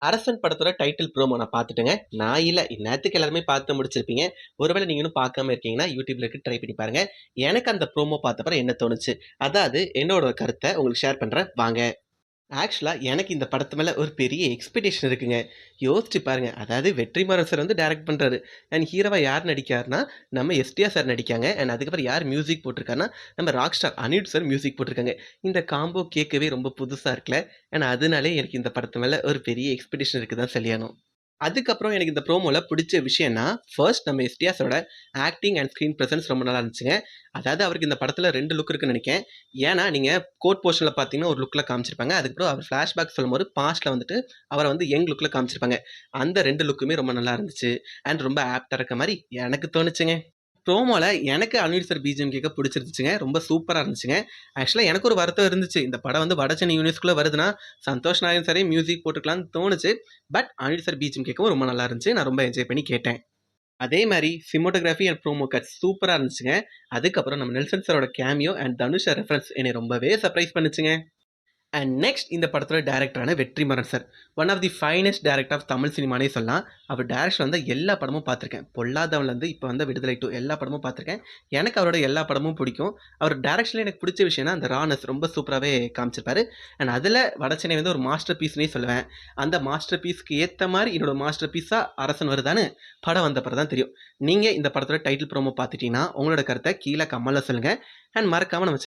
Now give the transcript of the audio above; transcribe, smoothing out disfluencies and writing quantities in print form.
அரசன் படத்தோட title promo நான் பார்த்துட்டேங்க. நான் இல்ல. இந்நேரத்துக்கு எல்லாருமே பார்த்து முடிச்சிருப்பீங்க. ஒருவேளை நீங்க இன்னும் பார்க்காம இருக்கீங்கன்னா, YouTubeல இருக்கு ட்ரை பண்ணி பாருங்க. எனக்கு அந்த ப்ரோமோ பார்த்தப்பறம் என்ன தோணுச்சு? அதாவது என்னோட கருத்த உங்களுக்கு ஷேர் பண்றேன் வாங்க. ஆக்சுவலா எனக்கு இந்த படத்து மேல ஒரு பெரிய எக்ஸ்பெக்டேஷன் இருக்குங்க. யோசிச்சு பாருங்க. அதாவது வெற்றிமாறன் சார் வந்து டைரக்ட் பண்றாரு. அண்ட் ஹீரோவா யார் நடிக்கிறார்னா, நம்ம எஸ்டிஆர் சார் நடிக்காங்க. அண்ட் அதுக்கப்புறம் யார் மியூசிக் போட்டிருக்காருன்னா, நம்ம rock star Anirudh sir music போட்டிருக்காங்க. இந்த காம்போ கேட்கவே ரொம்ப புதுசா இருக்குல்ல. அண்ட் அதனாலே எனக்கு இந்த படத்து மேல ஒரு பெரிய எக்ஸ்பெக்டேஷன் இருக்குதான் சொல்லியாகணும். அதுக்கப்புறம் எனக்கு இந்த ப்ரோமோல பிடிச்ச விஷயம்னா, ஃபர்ஸ்ட் நம்ம எஸ்டிஆர் சாரோட ஆக்டிங் அண்ட் ஸ்க்ரீன் பிரசன்ஸ் ரொம்ப நல்லா இருந்துச்சுங்க. அதாவது அவருக்கு இந்த படத்துல 2 லுக் இருக்குன்னு நெனைக்கிறேன். ஏன்னா, நீங்க கோர்ட் போர்ஷன்ல பார்த்தீங்கன்னா, ஒரு லுக்ல காமிச்சிருப்பாங்க. அதுக்கப்புறம் அவர் ஃபிளாஷ்பேக் சொல்லும்போது பாஸ்ட்ல வந்துட்டு அவர வந்து யங் லுக்ல காமிச்சிருப்பாங்க. அந்த 2 லுக்குமே ரொம்ப நல்லா இருந்துச்சு. அண்ட் ரொம்ப ஆப்ட்டா இருக்க மாரி எனக்கு தோணுச்சுங்க. ப்ரோமோல எனக்கு அனிருத் சார் பிஜிஎம் கேட்க பிடிச்சிருந்துச்சுங்க. ரொம்ப சூப்பரா இருந்துச்சுங்க. ஆக்சுவலா எனக்கு ஒரு வருத்தம் இருந்துச்சு. இந்த படம் வந்து வடசென்னை யூனிவர்ஸ்குள்ள வருதுன்னா, சந்தோஷ் நாராயண் சாரே மியூசிக் போட்டுருக்கலாம்னு தோணுச்சு. பட் அனிருத் சார் பிஜிஎம் கேட்கவும் ரொம்ப நல்லா இருந்துச்சு. நான் ரொம்ப என்ஜாய் பண்ணி கேட்டேன். அதே மாரி சினிமாட்டோகிராஃபி அண்ட் ப்ரோமோ கட்ஸ் சூப்பரா இருந்துச்சுங்க. அதுக்கப்புறம் நம்ம நெல்சன் சாரோட cameo and Dhanush sir reference என்னை ரொம்பவே சர்ப்ரைஸ் பண்ணுச்சுங்க. அண்ட் நெக்ஸ்ட் இந்த படத்தோட டைரக்டரான Vetrimaaran sir. One of the finest director of Tamil சினிமானே சொல்லலாம். அவர் டைரக்ஷன் வந்த எல்லா படமும் பார்த்துருக்கேன். பொல்லாதவன்லேருந்து இப்போ வந்த விடுதலை 2 எல்லா படமும் பார்த்துருக்கேன். எனக்கு அவரோட எல்லா படமும் பிடிக்கும். அவர் டைரக்ஷன்ல எனக்கு பிடிச்ச விஷயம்னா, அந்த ரானஸ் ரொம்ப சூப்பராவே காமிச்சிருப்பாரு. அண்ட் அதில வடசென்னை வந்து ஒரு மாஸ்டர் பீஸ்னே சொல்லுவேன். அந்த மாஸ்டர் பீஸ்க்கு ஏத்த மாரி என்னோட மாஸ்டர் பீஸா அரசன் வருதான்னு படம் வந்தப்பறம் தான் தெரியும். நீங்க இந்த படத்தோட டைட்டில் ப்ரோமோ பார்த்துட்டீங்கன்னா, உங்களோட கருத்த கீழ கமெண்ட்ல சொல்லுங்க. அண்ட் மறக்காம நம்ம